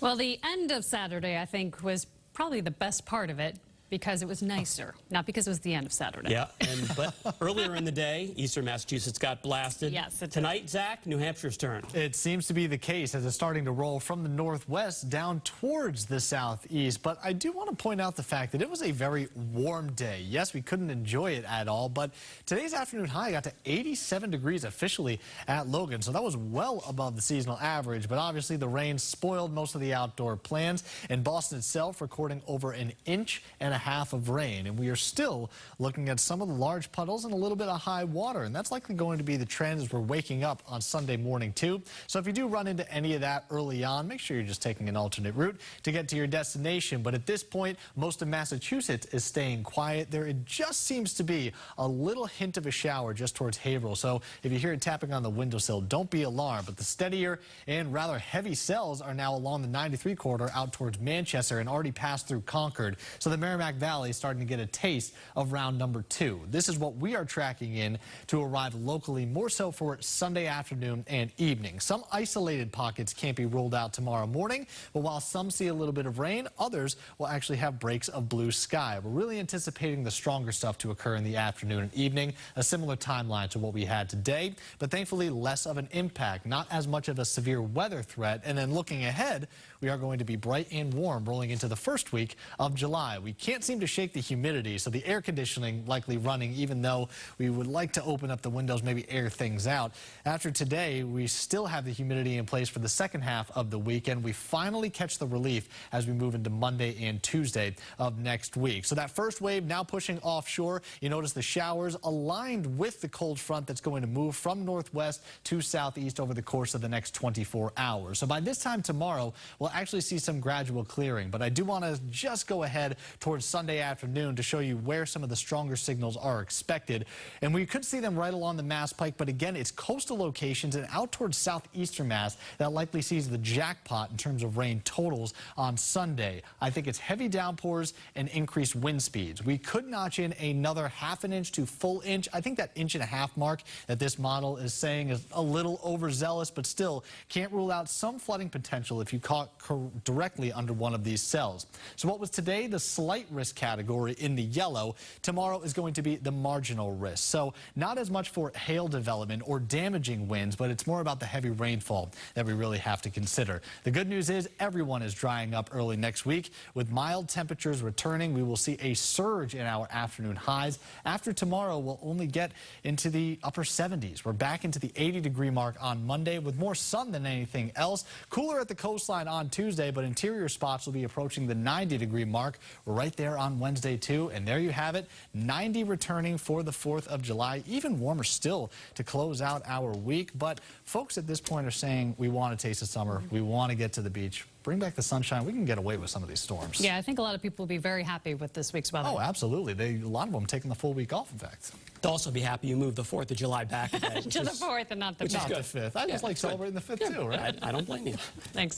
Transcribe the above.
Well, the end of Saturday, I think, was probably the best part of it because it was nicer, not because it was the end of Saturday. Yeah, but earlier in the day, Eastern Massachusetts got blasted. Yes, it did. Tonight, Zach, New Hampshire's turn. It seems to be the case as it's starting to roll from the northwest down towards the southeast. But I do want to point out the fact that it was a very warm day. Yes, we couldn't enjoy it at all, but today's afternoon high got to 87 degrees officially at Logan. So that was well above the seasonal average. But obviously the rain spoiled most of the outdoor plans. And Boston itself recording over an inch and a half of rain. And we are still looking at some of the large puddles and a little bit of high water. And that's likely going to be the trend as we're waking up on Sunday morning too. So if you do run into any of that early on, make sure you're just taking an alternate route to get to your destination. But at this point, most of Massachusetts is staying quiet. There it just seems to be a little hint of a shower just towards Haverhill. So if you hear it tapping on the windowsill, don't be alarmed. But the steadier and rather heavy cells are now along the 93 corridor out towards Manchester and already passed through Concord. So the Merrimack Valley is starting to get a taste of round number 2. This is what we are tracking in to arrive locally, more so for Sunday afternoon and evening. Some isolated pockets can't be ruled out tomorrow morning, but while some see a little bit of rain, others will actually have breaks of blue sky. We're really anticipating the stronger stuff to occur in the afternoon and evening, a similar timeline to what we had today, but thankfully less of an impact, not as much of a severe weather threat. And then looking ahead, we are going to be bright and warm rolling into the first week of July. We can't seem to shake the humidity, so the air conditioning likely running, even though we would like to open up the windows, maybe air things out. After today, we still have the humidity in place for the second half of the weekend. We finally catch the relief as we move into Monday and Tuesday of next week. So that first wave now pushing offshore. You notice the showers aligned with the cold front that's going to move from northwest to southeast over the course of the next 24 hours. So by this time tomorrow, we'll actually see some gradual clearing. But I do want to just go ahead towards Sunday afternoon to show you where some of the stronger signals are expected. And we could see them right along the Mass Pike, but again, it's coastal locations and out towards southeastern Mass that likely sees the jackpot in terms of rain totals on Sunday. I think it's heavy downpours and increased wind speeds. We could notch in another half an inch to full inch. I think that inch-and-a-half mark that this model is saying is a little overzealous, but still can't rule out some flooding potential if you caught directly under one of these cells. So what was today the slight risk category in the yellow, tomorrow is going to be the marginal risk. So not as much for hail development or damaging winds, but it's more about the heavy rainfall that we really have to consider. The good news is everyone is drying up early next week. With mild temperatures returning, we will see a surge in our afternoon highs. After tomorrow, we'll only get into the upper 70s. We're back into the 80-degree mark on Monday with more sun than anything else. Cooler at the coastline on Tuesday, but interior spots will be approaching the 90-degree mark right there on Wednesday too. And there you have it, 90 returning for the 4th of July. Even warmer still to close out our week. But folks at this point are saying we want a taste of summer. We want to get to the beach. Bring back the sunshine. We can get away with some of these storms. Yeah, I think a lot of people will be very happy with this week's weather. Oh, absolutely. A lot of them taking the full week off, in fact. They'll also be happy you moved the 4th of July back a day. To the 4th and not the 5th. Not the 5th. I just like celebrating the 5th too, right? I don't blame you. Thanks.